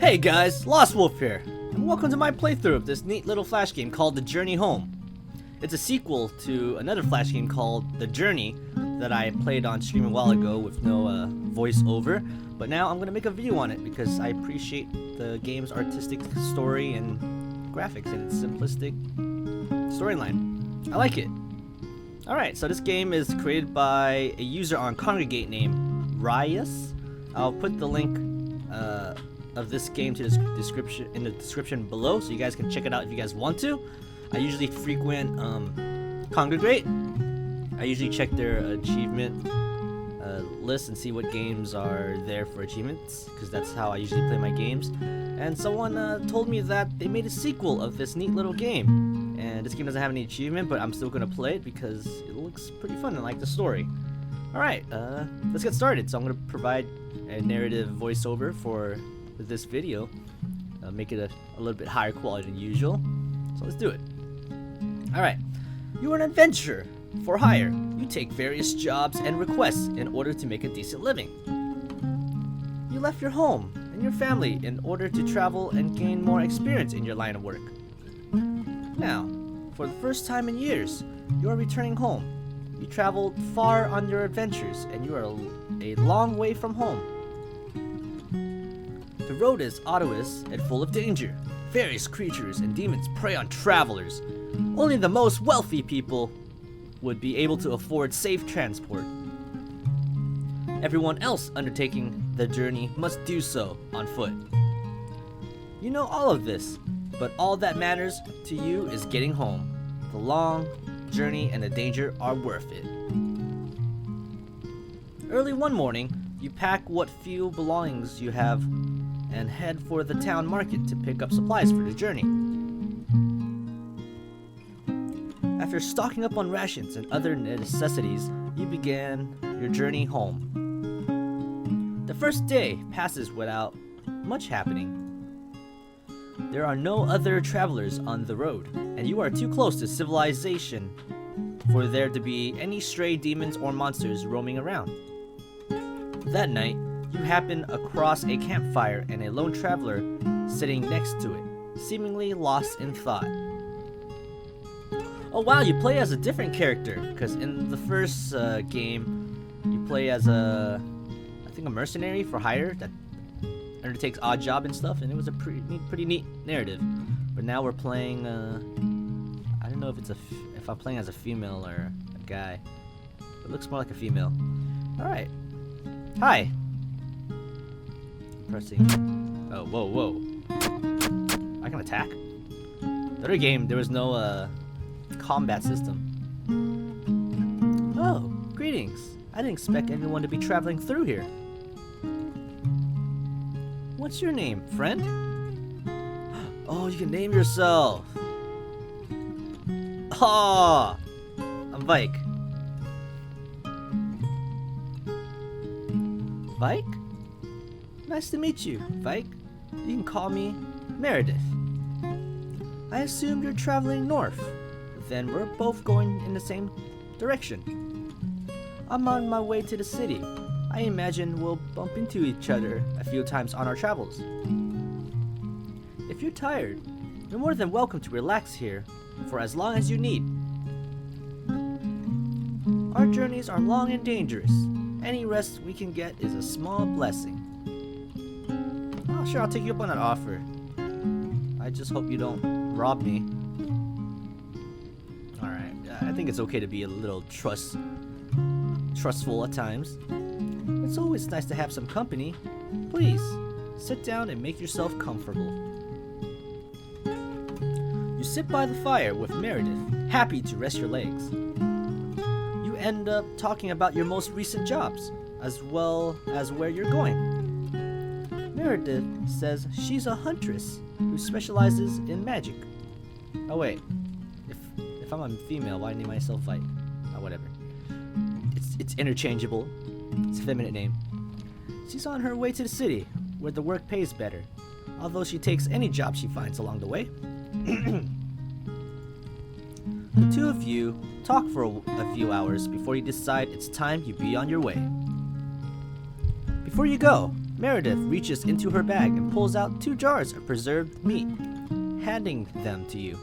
Hey guys, Lost Wolf here, and welcome to my playthrough of this neat little Flash game called The Journey Home. It's a sequel to another Flash game called The Journey that I played on stream a while ago with no voiceover, but now I'm going to make a video on it because I appreciate the game's artistic story and graphics and its simplistic storyline. I like it. Alright, so this game is created by a user on Congregate named Raius. I'll put the link of this game to in the description below, so you guys can check it out if you guys want to. I usually frequent Congregate. I usually check their achievement list and see what games are there for achievements, because that's how I usually play my games. And someone told me that they made a sequel of this neat little game, and this game doesn't have any achievement, but I'm still gonna play it because it looks pretty fun and I like the story. Alright, let's get started. So I'm gonna provide a narrative voiceover for this video, make it a little bit higher quality than usual. So let's do it. Alright, you are an adventurer for hire. You take various jobs and requests in order to make a decent living. You left your home and your family in order to travel and gain more experience in your line of work. Now, for the first time in years, you are returning home. You traveled far on your adventures and you are a long way from home. The road is arduous and full of danger. Various creatures and demons prey on travelers. Only the most wealthy people would be able to afford safe transport. Everyone else undertaking the journey must do so on foot. You know all of this, but all that matters to you is getting home. The long journey and the danger are worth it. Early one morning, you pack what few belongings you have and head for the town market to pick up supplies for the journey. After stocking up on rations and other necessities, you began your journey home. The first day passes without much happening. There are no other travelers on the road, and you are too close to civilization for there to be any stray demons or monsters roaming around. That night, you happen across a campfire and a lone traveler sitting next to it, seemingly lost in thought. Oh wow, you play as a different character, because in the first game, you play as I think a mercenary for hire that undertakes odd job and stuff, and it was a pretty neat narrative. But now we're playing, I don't know if I'm playing as a female or a guy. It looks more like a female. Alright. Hi. Pressing. Oh, whoa. I can attack? The other game, there was no combat system. Oh, greetings. I didn't expect anyone to be traveling through here. What's your name, friend? Oh, you can name yourself. Ah, I'm Vike. Vike? Nice to meet you, Vike. You can call me Meredith. I assume you're traveling north. Then we're both going in the same direction. I'm on my way to the city. I imagine we'll bump into each other a few times on our travels. If you're tired, you're more than welcome to relax here for as long as you need. Our journeys are long and dangerous. Any rest we can get is a small blessing. Oh, sure, I'll take you up on that offer. I just hope you don't rob me. Alright, I think it's okay to be a little trustful at times. It's always nice to have some company. Please, sit down and make yourself comfortable. You sit by the fire with Meredith, happy to rest your legs. You end up talking about your most recent jobs, as well as where you're going. Meredith says she's a huntress who specializes in magic. Oh wait, if I'm a female, why name myself Vike? Oh, whatever. It's interchangeable. It's a feminine name. She's on her way to the city, where the work pays better, although she takes any job she finds along the way. The two of you talk for a few hours before you decide it's time you be on your way. Before you go, Meredith reaches into her bag and pulls out 2 jars of preserved meat, handing them to you.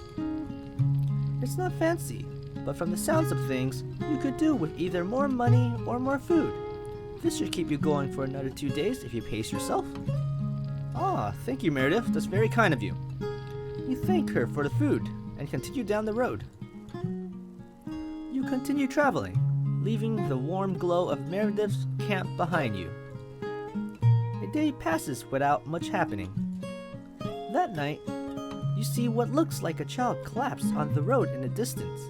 It's not fancy, but from the sounds of things, you could do with either more money or more food. This should keep you going for another 2 days if you pace yourself. Ah, thank you, Meredith. That's very kind of you. You thank her for the food and continue down the road. You continue traveling, leaving the warm glow of Meredith's camp behind you. A day passes without much happening. That night, you see what looks like a child collapse on the road in the distance.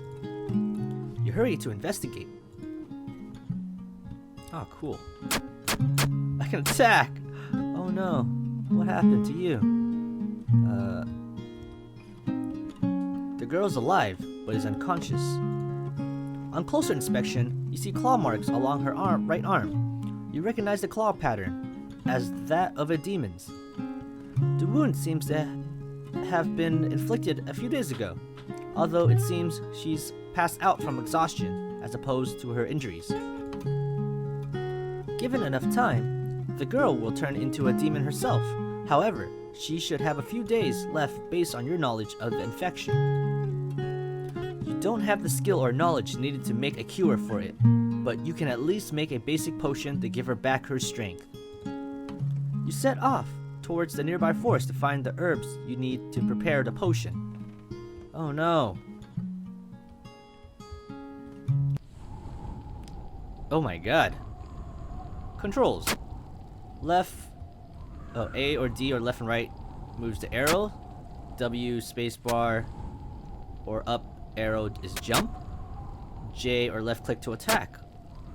You hurry to investigate. Oh, cool. I can attack! Oh no, what happened to you? The girl's alive, but is unconscious. On closer inspection, you see claw marks along her right arm. You recognize the claw pattern as that of a demon's. The wound seems to have been inflicted a few days ago, although it seems she's passed out from exhaustion as opposed to her injuries. Given enough time, the girl will turn into a demon herself. However, she should have a few days left based on your knowledge of the infection. You don't have the skill or knowledge needed to make a cure for it, but you can at least make a basic potion to give her back her strength. You set off towards the nearby forest to find the herbs you need to prepare the potion. Oh no. Oh my god. Controls. Left, A or D or left and right moves the arrow. W spacebar or up arrow is jump. J or left click to attack.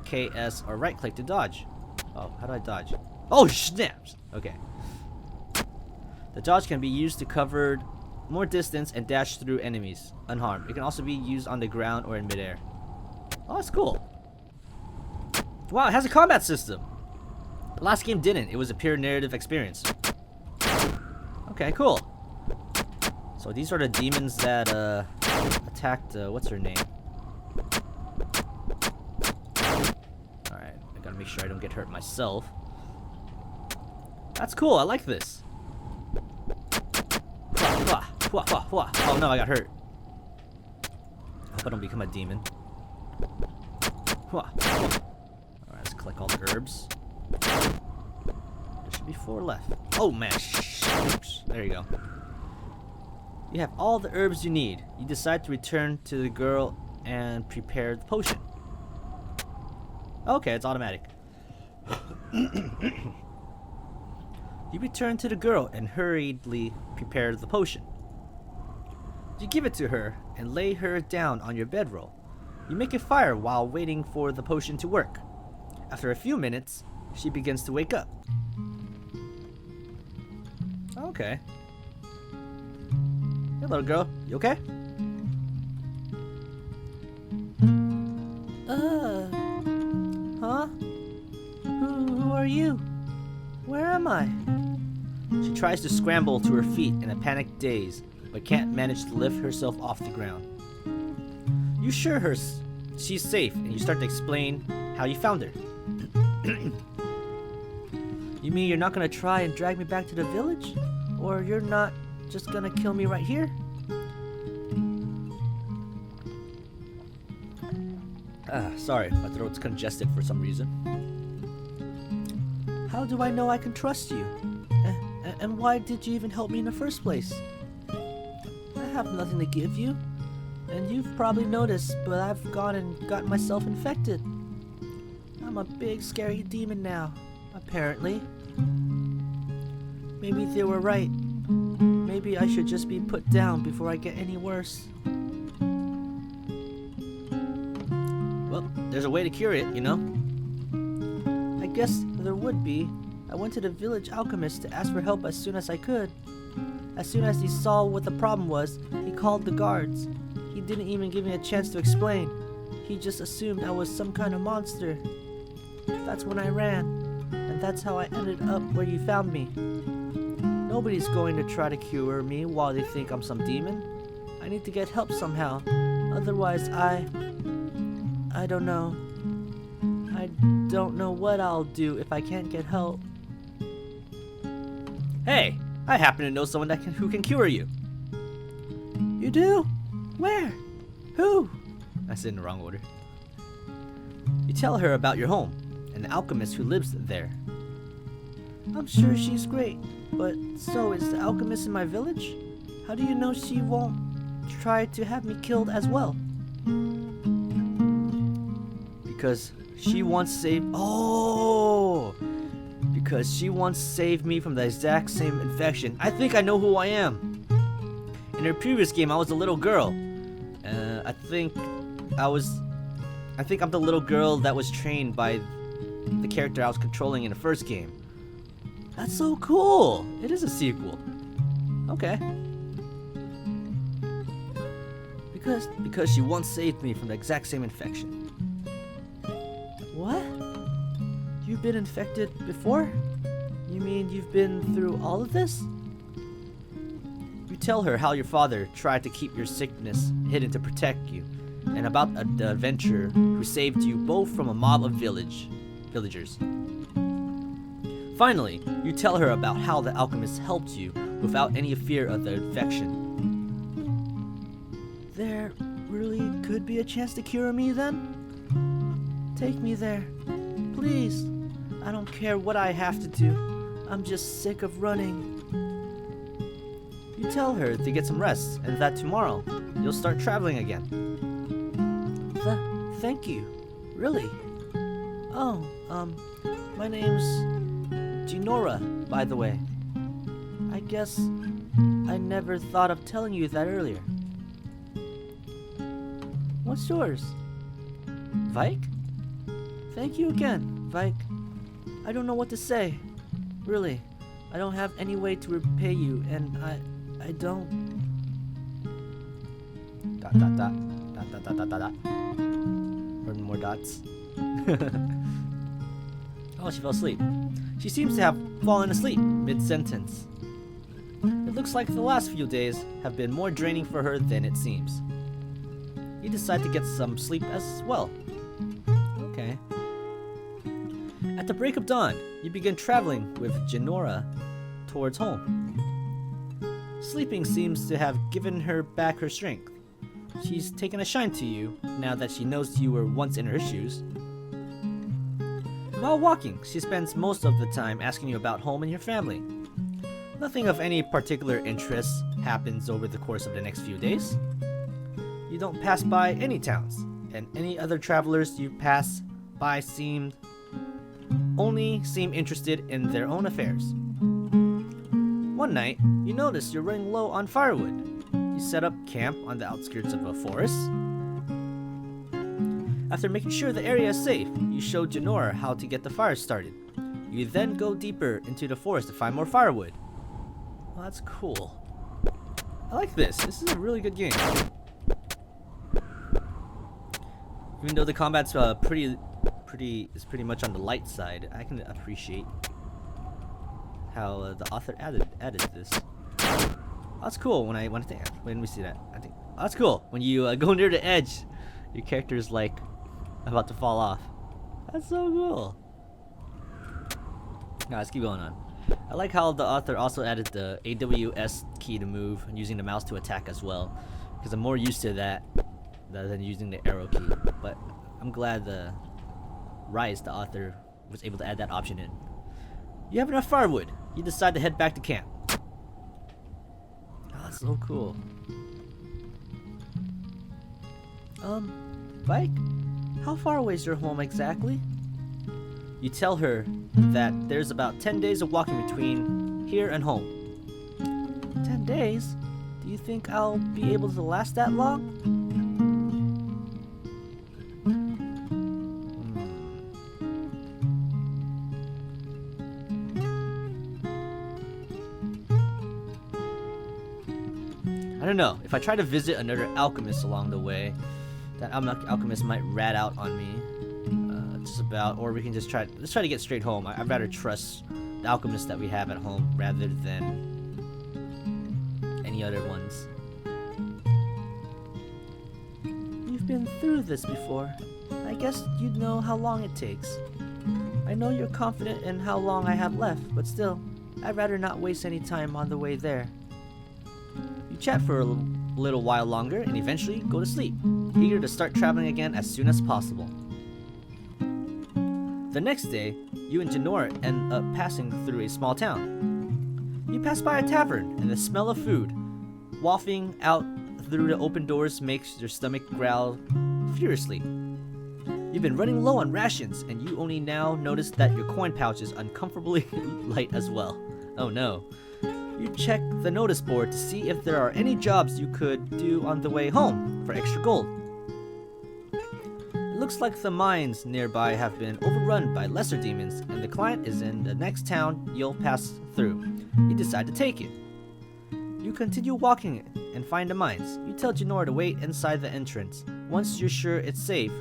K, S or right click to dodge. Oh, how do I dodge? Oh, snaps! Okay. The dodge can be used to cover more distance and dash through enemies unharmed. It can also be used on the ground or in midair. Oh, that's cool. Wow, it has a combat system. The last game didn't. It was a pure narrative experience. Okay, cool. So these are the demons that attacked, what's her name? Alright, I gotta make sure I don't get hurt myself. That's cool, I like this. Oh no, I got hurt. I hope I don't become a demon. Alright, let's collect all the herbs. There should be 4 left. Oh man, oops. There you go. You have all the herbs you need. You decide to return to the girl and prepare the potion. Okay, it's automatic. You return to the girl and hurriedly prepare the potion. You give it to her and lay her down on your bedroll. You make a fire while waiting for the potion to work. After a few minutes, she begins to wake up. Okay. Hey, little girl, you okay? Huh? Who are you? Where am I? She tries to scramble to her feet in a panicked daze, but can't manage to lift herself off the ground. You assure her she's safe, and you start to explain how you found her. You mean you're not gonna try and drag me back to the village? Or you're not just gonna kill me right here? Sorry, my throat's congested for some reason. How do I know I can trust you? And why did you even help me in the first place? I have nothing to give you. And you've probably noticed, but I've gone and got myself infected. I'm a big, scary demon now, apparently. Maybe they were right. Maybe I should just be put down before I get any worse. Well, there's a way to cure it, you know? I guess there would be. I went to the village alchemist to ask for help as soon as I could. As soon as he saw what the problem was, he called the guards. He didn't even give me a chance to explain. He just assumed I was some kind of monster. That's when I ran, and that's how I ended up where you found me. Nobody's going to try to cure me while they think I'm some demon. I need to get help somehow. Otherwise, I don't know. I don't know what I'll do if I can't get help. Hey, I happen to know someone who can cure you. You do? Where? Who? I said in the wrong order. You tell her about your home and the alchemist who lives there. I'm sure she's great, but so is the alchemist in my village? How do you know she won't try to have me killed as well? Because she once saved... Oh! Because she once saved me from the exact same infection. I think I know who I am. In her previous game, I was a little girl. I think I'm the little girl that was trained by the character I was controlling in the first game. That's so cool! It is a sequel. Okay. Because she once saved me from the exact same infection. What? You've been infected before? You mean you've been through all of this? You tell her how your father tried to keep your sickness hidden to protect you, and about the adventurer who saved you both from a mob of villagers. Finally, you tell her about how the alchemist helped you without any fear of the infection. There really could be a chance to cure me then? Take me there, please. I don't care what I have to do. I'm just sick of running. You tell her to get some rest and that tomorrow you'll start traveling again. Thank you. Really? Oh, my name's Genora, by the way. I guess I never thought of telling you that earlier. What's yours? Vike? Thank you again, Vike. I don't know what to say. Really, I don't have any way to repay you, and I don't... Dot dot dot. Dot dot dot dot dot dot. Or more dots. Oh, she fell asleep. She seems to have fallen asleep mid-sentence. It looks like the last few days have been more draining for her than it seems. You decide to get some sleep as well. Okay. At the break of dawn, you begin traveling with Genora towards home. Sleeping seems to have given her back her strength. She's taken a shine to you now that she knows you were once in her shoes. While walking, she spends most of the time asking you about home and your family. Nothing of any particular interest happens over the course of the next few days. You don't pass by any towns, and any other travelers you pass by only seem interested in their own affairs. One night, you notice you're running low on firewood. You set up camp on the outskirts of a forest. After making sure the area is safe, you show Genora how to get the fire started. You then go deeper into the forest to find more firewood. Well, that's cool. I like this. This is a really good game. Even though the combat's pretty much on the light side, I can appreciate how the author added this. Oh, that's cool. When we see that, I think that's cool. When you go near the edge, your character's like about to fall off. That's so cool. Now let's keep going on. I like how the author also added the AWS key to move and using the mouse to attack as well, because I'm more used to that than using the arrow key. But I'm glad the Raius, the author, was able to add that option in. You have enough firewood. You decide to head back to camp. Oh, that's so cool. Vike, how far away is your home exactly? You tell her that there's about 10 days of walking between here and home. 10 days? Do you think I'll be able to last that long? I don't know. If I try to visit another alchemist along the way, that alchemist might rat out on me. Or we can just let's try to get straight home. I'd rather trust the alchemist that we have at home rather than any other ones. You've been through this before. I guess you'd know how long it takes. I know you're confident in how long I have left, but still, I'd rather not waste any time on the way there. You chat for a little while longer and eventually go to sleep, eager to start traveling again as soon as possible. The next day, you and Janora end up passing through a small town. You pass by a tavern, and the smell of food wafting out through the open doors makes your stomach growl furiously. You've been running low on rations, and you only now notice that your coin pouch is uncomfortably light as well. Oh no. You check the notice board to see if there are any jobs you could do on the way home for extra gold. It looks like the mines nearby have been overrun by lesser demons, and the client is in the next town you'll pass through. You decide to take it. You continue walking and find the mines. You tell Janora to wait inside the entrance once you're sure it's safe,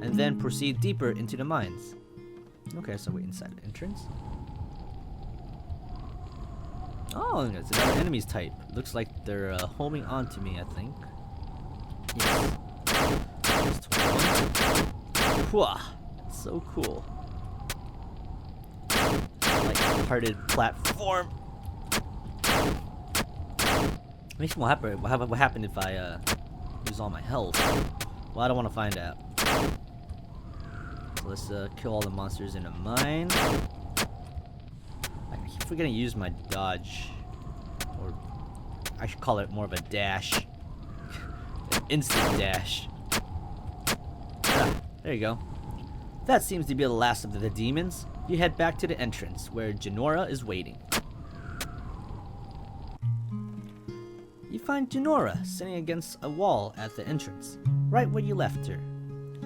and then proceed deeper into the mines. Okay, so wait inside the entrance. Oh, it's another enemy's type. Looks like they're homing on to me, I think. Yes. Whoa, so cool. Light-hearted platform. Makes me happy. What happened if I lose all my health? Well, I don't want to find out. So let's kill all the monsters in a mine. I keep forgetting to use my dodge, or I should call it more of a dash. An instant dash. Ah, there you go. That seems to be the last of the demons. You head back to the entrance where Janora is waiting. You find Janora sitting against a wall at the entrance, right where you left her.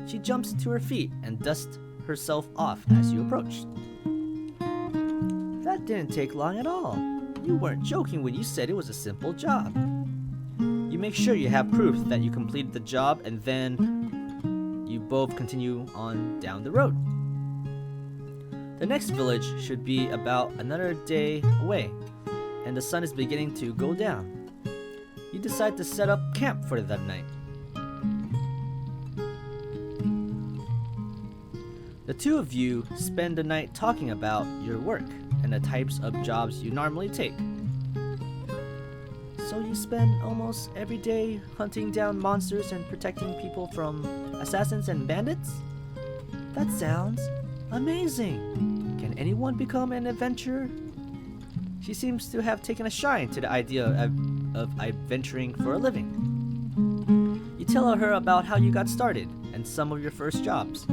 She jumps to her feet and dusts herself off as you approached. That didn't take long at all. You weren't joking when you said it was a simple job. You make sure you have proof that you completed the job, and then you both continue on down the road. The next village should be about another day away, and the sun is beginning to go down. You decide to set up camp for that night. The two of you spend the night talking about your work and the types of jobs you normally take. So you spend almost every day hunting down monsters and protecting people from assassins and bandits? That sounds amazing. Can anyone become an adventurer? She seems to have taken a shine to the idea of adventuring for a living. You tell her about how you got started and some of your first jobs.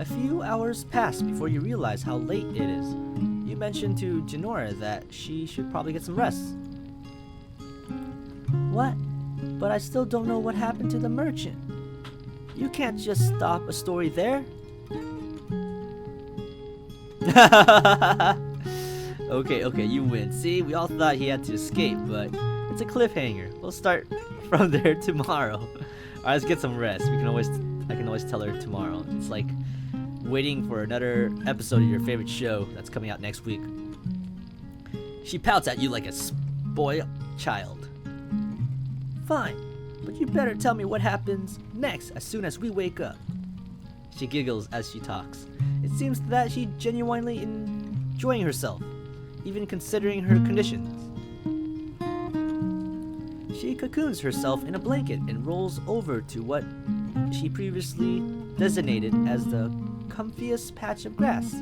A few hours pass before you realize how late it is. You mention to Janora that she should probably get some rest. What? But I still don't know what happened to the merchant. You can't just stop a story there. Okay, you win. See, we all thought he had to escape, but it's a cliffhanger. We'll start from there tomorrow. Alright, let's get some rest. I can always tell her tomorrow. It's like waiting for another episode of your favorite show that's coming out next week. She pouts at you like a spoiled child. Fine, but you better tell me what happens next as soon as we wake up. She giggles as she talks. It seems that she's genuinely enjoying herself, even considering her conditions. She cocoons herself in a blanket and rolls over to what she previously designated as the comfiest patch of grass,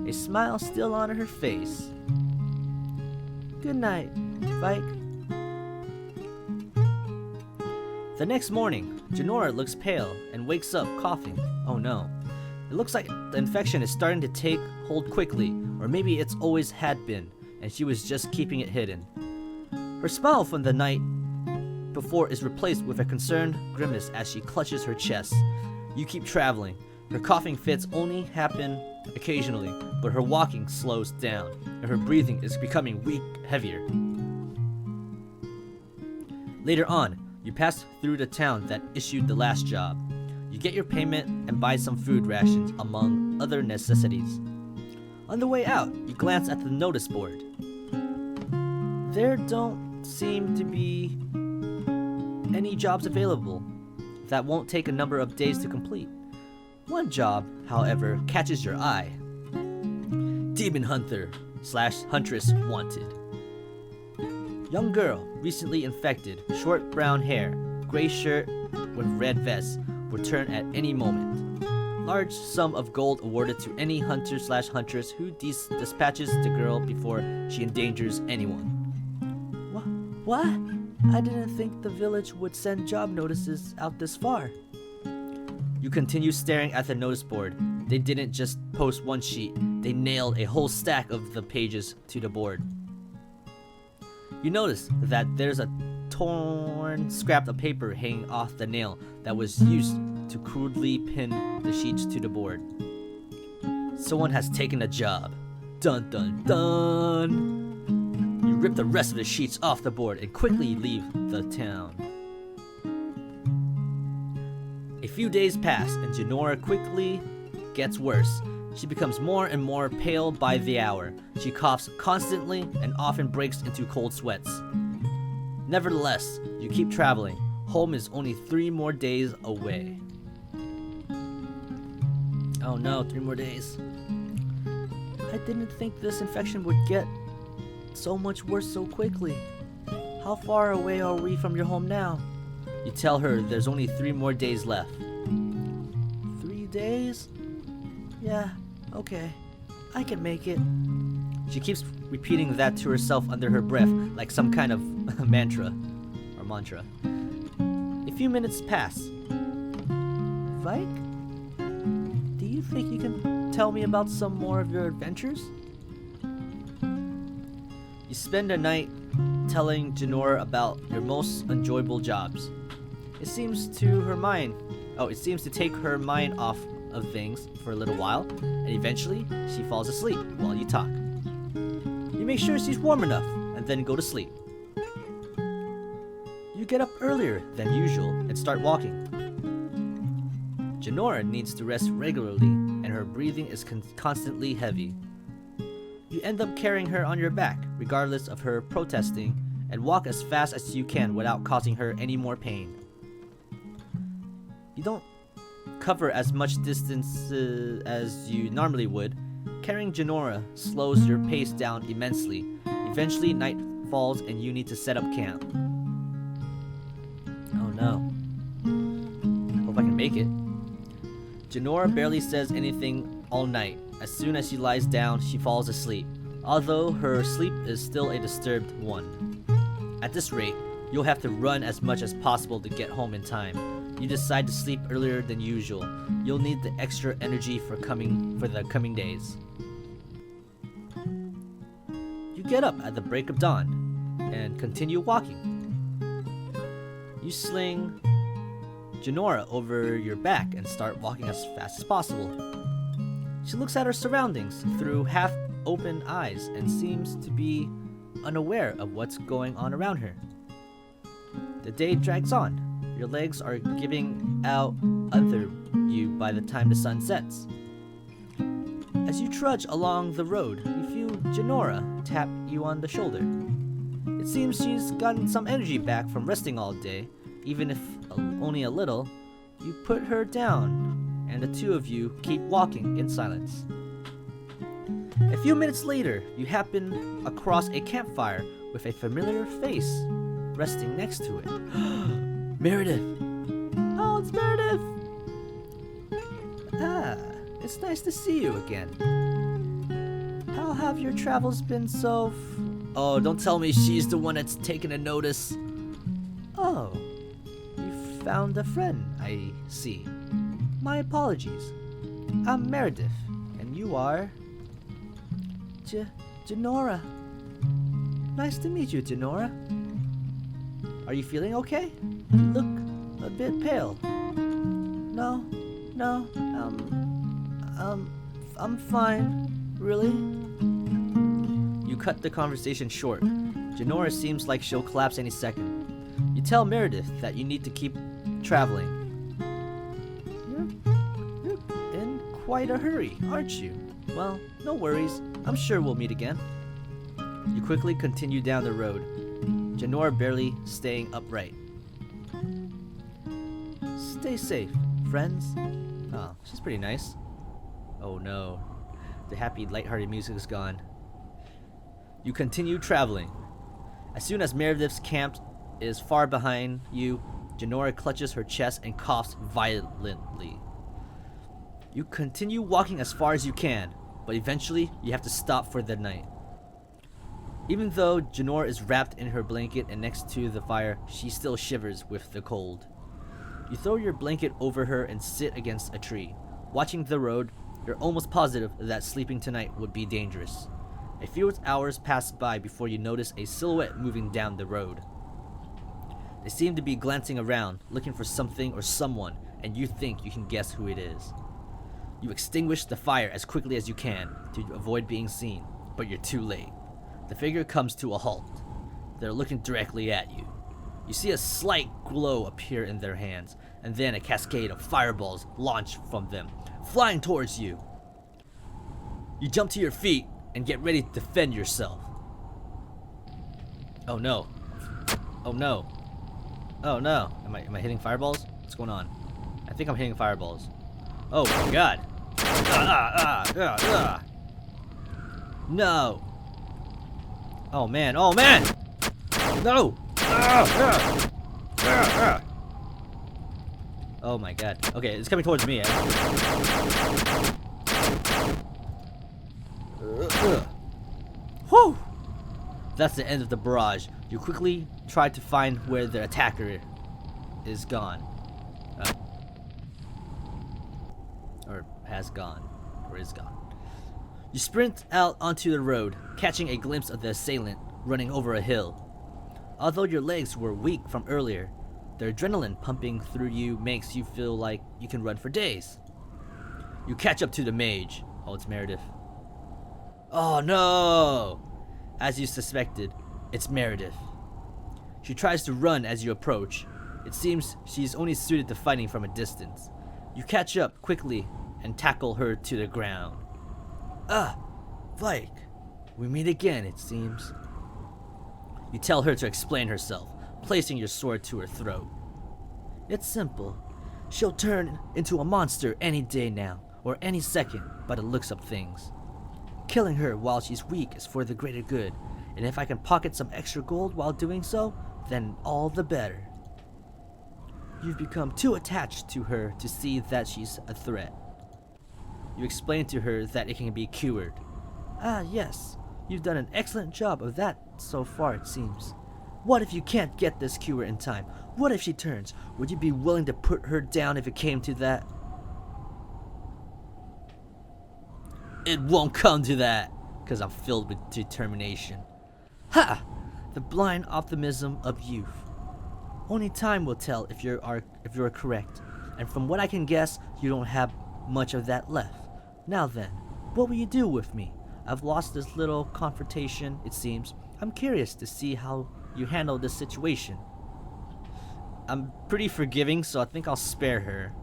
a smile still on her face. Good night, Vike. The next morning, Janora looks pale and wakes up coughing. Oh no. It looks like the infection is starting to take hold quickly, or maybe it's always had been, and she was just keeping it hidden. Her smile from the night before is replaced with a concerned grimace as she clutches her chest. You keep traveling. Her coughing fits only happen occasionally, but her walking slows down, and her breathing is becoming heavier. Later on, you pass through the town that issued the last job. You get your payment and buy some food rations, among other necessities. On the way out, you glance at the notice board. There don't seem to be any jobs available that won't take a number of days to complete. One job, however, catches your eye. Demon Hunter / Huntress wanted. Young girl, recently infected, short brown hair, gray shirt with red vest, return at any moment. Large sum of gold awarded to any hunter / huntress who dispatches the girl before she endangers anyone. What? I didn't think the village would send job notices out this far. You continue staring at the notice board. They didn't just post one sheet, they nailed a whole stack of the pages to the board. You notice that there's a torn scrap of paper hanging off the nail that was used to crudely pin the sheets to the board. Someone has taken a job. Dun dun dun! You rip the rest of the sheets off the board and quickly leave the town. A few days pass and Janora quickly gets worse. She becomes more and more pale by the hour. She coughs constantly and often breaks into cold sweats. Nevertheless, you keep traveling. Home is only 3 more days away. Oh no, 3 more days. I didn't think this infection would get so much worse so quickly. How far away are we from your home now? You tell her there's only 3 more days left. 3 days? Yeah, okay. I can make it. She keeps repeating that to herself under her breath, like some kind of mantra. A few minutes pass. Vike? Do you think you can tell me about some more of your adventures? You spend a night telling Janora about your most enjoyable jobs. It seems to take her mind off of things for a little while, and eventually she falls asleep while you talk. You make sure she's warm enough, and then go to sleep. You get up earlier than usual and start walking. Janora needs to rest regularly, and her breathing is constantly heavy. You end up carrying her on your back, regardless of her protesting, and walk as fast as you can without causing her any more pain. You don't cover as much distance as you normally would. Carrying Janora slows your pace down immensely. Eventually, night falls and you need to set up camp. Oh no. Hope I can make it. Janora barely says anything all night. As soon as she lies down, she falls asleep, although her sleep is still a disturbed one. At this rate, you'll have to run as much as possible to get home in time. You decide to sleep earlier than usual. You'll need the extra energy for the coming days. You get up at the break of dawn and continue walking. You sling Janora over your back and start walking as fast as possible. She looks at her surroundings through half-open eyes and seems to be unaware of what's going on around her. The day drags on. Your legs are giving out under you by the time the sun sets. As you trudge along the road, you feel Janora tap you on the shoulder. It seems she's gotten some energy back from resting all day, even if only a little. You put her down, and the two of you keep walking in silence. A few minutes later, you happen across a campfire with a familiar face resting next to it. Meredith! Oh, it's Meredith! Ah, it's nice to see you again. How have your travels been so Oh, don't tell me she's the one that's taken a notice. Oh, you found a friend, I see. My apologies. I'm Meredith, and you are... Janora. Nice to meet you, Janora. Are you feeling okay? You look a bit pale. No, I'm fine. Really? You cut the conversation short. Janora seems like she'll collapse any second. You tell Meredith that you need to keep traveling. You're in quite a hurry, aren't you? Well, no worries. I'm sure we'll meet again. You quickly continue down the road, Janora barely staying upright. Stay safe, friends. Oh, she's pretty nice. Oh no. The happy, lighthearted music is gone. You continue traveling. As soon as Meredith's camp is far behind you, Janora clutches her chest and coughs violently. You continue walking as far as you can, but eventually you have to stop for the night. Even though Janora is wrapped in her blanket and next to the fire, she still shivers with the cold. You throw your blanket over her and sit against a tree. Watching the road, you're almost positive that sleeping tonight would be dangerous. A few hours pass by before you notice a silhouette moving down the road. They seem to be glancing around, looking for something or someone, and you think you can guess who it is. You extinguish the fire as quickly as you can to avoid being seen, but you're too late. The figure comes to a halt. They're looking directly at you. You see a slight glow appear in their hands, and then a cascade of fireballs launch from them, flying towards you. You jump to your feet and get ready to defend yourself. Oh no. Oh no. Oh no. Am I hitting fireballs? What's going on? I think I'm hitting fireballs. Oh my god. No. Oh man. Oh man. No. Oh my god. Okay, it's coming towards me. Whew! That's the end of the barrage. You quickly try to find where the attacker is gone. Or has gone. Or is gone. You sprint out onto the road, catching a glimpse of the assailant running over a hill. Although your legs were weak from earlier, the adrenaline pumping through you makes you feel like you can run for days. You catch up to the mage. Oh, it's Meredith. Oh no! As you suspected, it's Meredith. She tries to run as you approach. It seems she's only suited to fighting from a distance. You catch up quickly and tackle her to the ground. Vike, we meet again, it seems. You tell her to explain herself, placing your sword to her throat. It's simple. She'll turn into a monster any day now, or any second, by the looks of things. Killing her while she's weak is for the greater good, and if I can pocket some extra gold while doing so, then all the better. You've become too attached to her to see that she's a threat. You explain to her that it can be cured. Ah, yes. You've done an excellent job of that so far, it seems. What if you can't get this cure in time? What if she turns? Would you be willing to put her down if it came to that? It won't come to that, because I'm filled with determination. Ha! The blind optimism of youth. Only time will tell if you're correct, and from what I can guess, you don't have much of that left. Now then, what will you do with me? I've lost this little confrontation, it seems. I'm curious to see how you handle this situation. I'm pretty forgiving, so I think I'll spare her.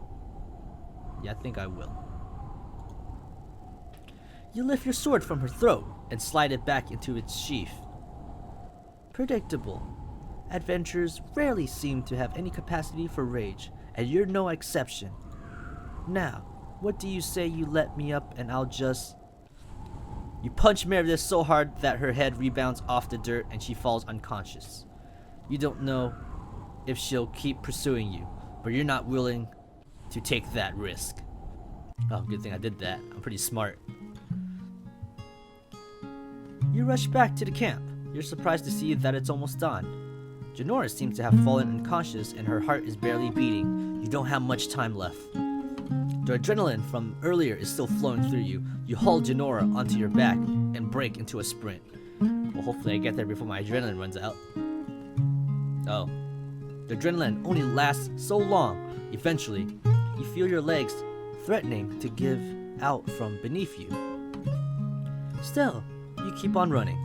Yeah, I think I will. You lift your sword from her throat and slide it back into its sheath. Predictable. Adventurers rarely seem to have any capacity for rage, and you're no exception. Now, what do you say you let me up and I'll just... You punch Meredith so hard that her head rebounds off the dirt and she falls unconscious. You don't know if she'll keep pursuing you, but you're not willing to take that risk. Oh, good thing I did that. I'm pretty smart. You rush back to the camp. You're surprised to see that it's almost dawn. Janora seems to have fallen unconscious and her heart is barely beating. You don't have much time left. The adrenaline from earlier is still flowing through you. You haul Janora onto your back and break into a sprint. Well, hopefully I get there before my adrenaline runs out. Oh. The adrenaline only lasts so long. Eventually, you feel your legs threatening to give out from beneath you. Still, you keep on running.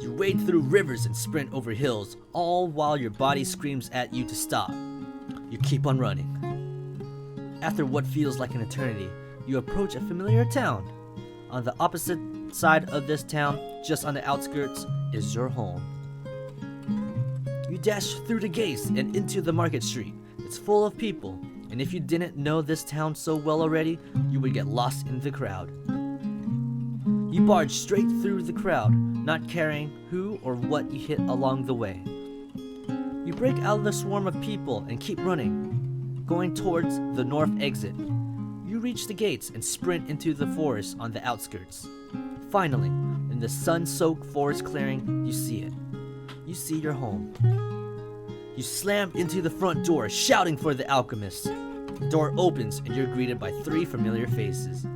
You wade through rivers and sprint over hills, all while your body screams at you to stop. You keep on running. After what feels like an eternity, you approach a familiar town. On the opposite side of this town, just on the outskirts, is your home. You dash through the gates and into the market street. It's full of people, and if you didn't know this town so well already, you would get lost in the crowd. You barge straight through the crowd, not caring who or what you hit along the way. You break out of the swarm of people and keep running, going towards the north exit. You reach the gates and sprint into the forest on the outskirts. Finally, in the sun-soaked forest clearing, you see it. You see your home. You slam into the front door, shouting for the alchemist. The door opens and you're greeted by 3 familiar faces.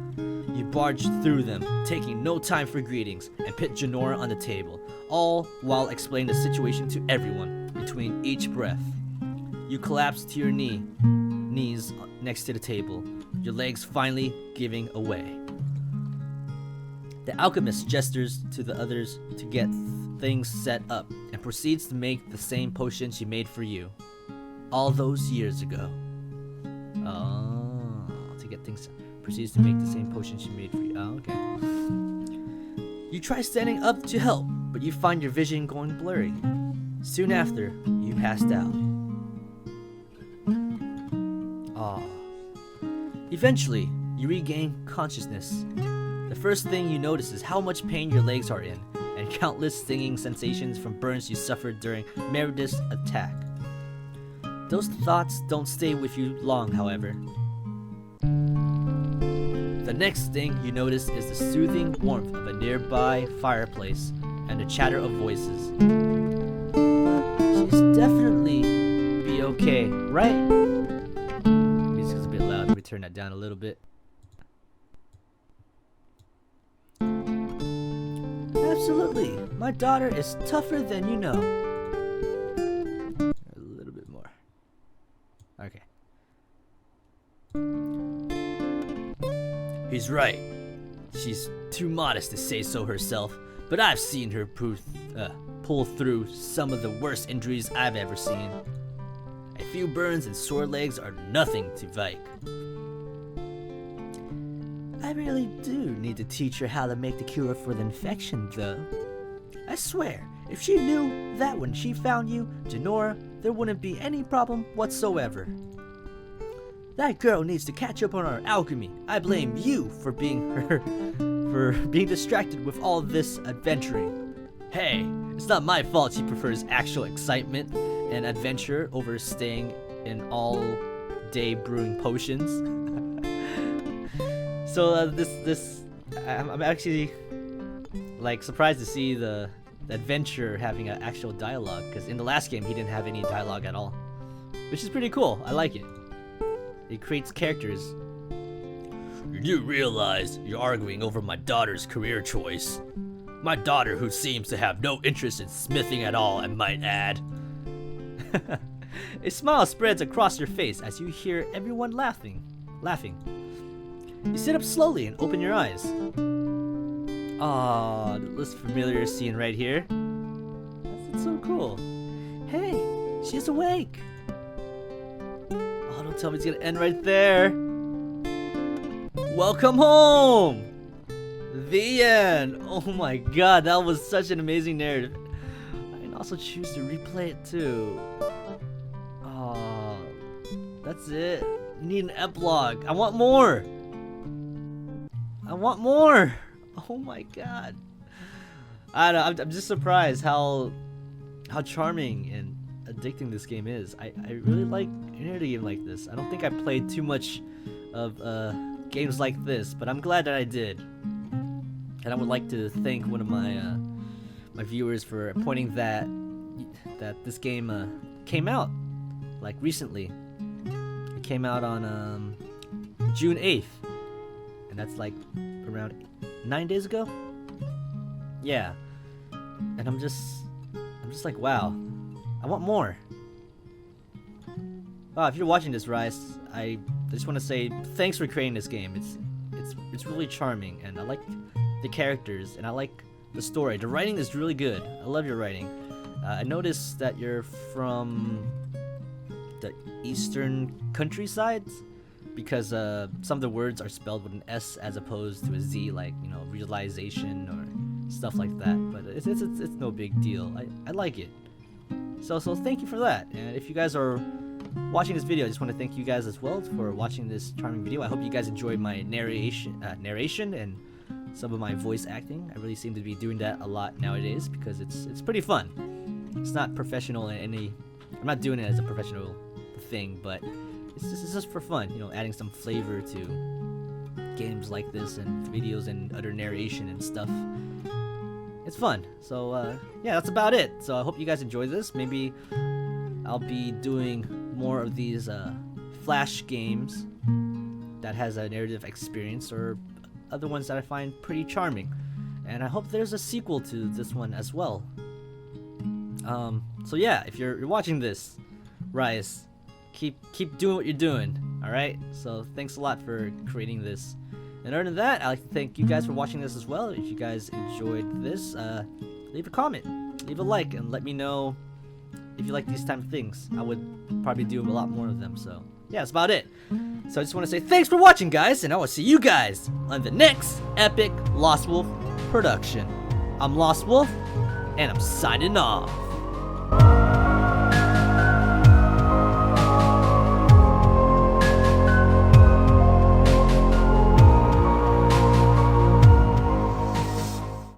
You barge through them, taking no time for greetings, and pit Janora on the table, all while explaining the situation to everyone between each breath. You collapse to your knees next to the table, your legs finally giving away. The alchemist gestures to the others to get things set up and proceeds to make the same potion she made for you all those years ago. Proceeds to make the same potion she made for you. Oh, okay. You try standing up to help, but you find your vision going blurry. Soon after, you passed out. Eventually, you regain consciousness. The first thing you notice is how much pain your legs are in, and countless stinging sensations from burns you suffered during Meredith's attack. Those thoughts don't stay with you long, however. The next thing you notice is the soothing warmth of a nearby fireplace and the chatter of voices. She's definitely be okay, right? Music's a bit loud. Let me turn that down a little bit. Absolutely. My daughter is tougher than you know. A little bit more. Okay. He's right. She's too modest to say so herself, but I've seen her pull through some of the worst injuries I've ever seen. A few burns and sore legs are nothing to Vike. I really do need to teach her how to make the cure for the infection, though. I swear, if she knew that when she found you, Janora, there wouldn't be any problem whatsoever. That girl needs to catch up on our alchemy. I blame you for being distracted with all this adventuring. Hey, it's not my fault she prefers actual excitement and adventure over staying in all-day brewing potions. So I'm actually like surprised to see the adventure having an actual dialogue, because in the last game he didn't have any dialogue at all, which is pretty cool. I like it. It creates characters. You do realize you're arguing over my daughter's career choice. My daughter, who seems to have no interest in smithing at all, I might add. A smile spreads across your face as you hear everyone laughing. You sit up slowly and open your eyes. Ah, this familiar scene right here. That's so cool. Hey, she's awake. Oh, don't tell me it's gonna end right there. Welcome home! The end! Oh my god, that was such an amazing narrative. I can also choose to replay it too. Oh, that's it. You need an epilogue. I want more! I want more! Oh my god. I don't know, I'm just surprised how charming and addicting this game is. I really like a narrative game like this. I don't think I played too much of games like this, but I'm glad that I did. And I would like to thank one of my my viewers for pointing that this game came out like recently. It came out on June 8th, and that's like around 9 days ago. Yeah, and I'm just like, wow, I want more. Oh, if you're watching this, Raius, I just want to say thanks for creating this game. It's really charming, and I like the characters, and I like the story. The writing is really good. I love your writing. I noticed that you're from the eastern countryside, because some of the words are spelled with an S as opposed to a Z, like, you know, realization or stuff like that. But it's no big deal. I like it. So thank you for that. And if you guys are watching this video, I just want to thank you guys as well for watching this charming video. I hope you guys enjoyed my narration and some of my voice acting. I really seem to be doing that a lot nowadays because it's pretty fun. It's not professional in any. I'm not doing it as a professional thing, but it's just for fun. You know, adding some flavor to games like this and videos and other narration and stuff. It's fun. So yeah, that's about it. So I hope you guys enjoy this. Maybe I'll be doing more of these Flash games that has a narrative experience, or other ones that I find pretty charming. And I hope there's a sequel to this one as well. So yeah, if you're watching this, Raius, keep doing what you're doing. All right. So thanks a lot for creating this. And other than that, I'd like to thank you guys for watching this as well. If you guys enjoyed this, leave a comment, leave a like, and let me know if you like these type of things. I would probably do a lot more of them. So yeah, that's about it. So I just want to say thanks for watching, guys, and I will see you guys on the next epic Lost Wolf production. I'm Lost Wolf, and I'm signing off.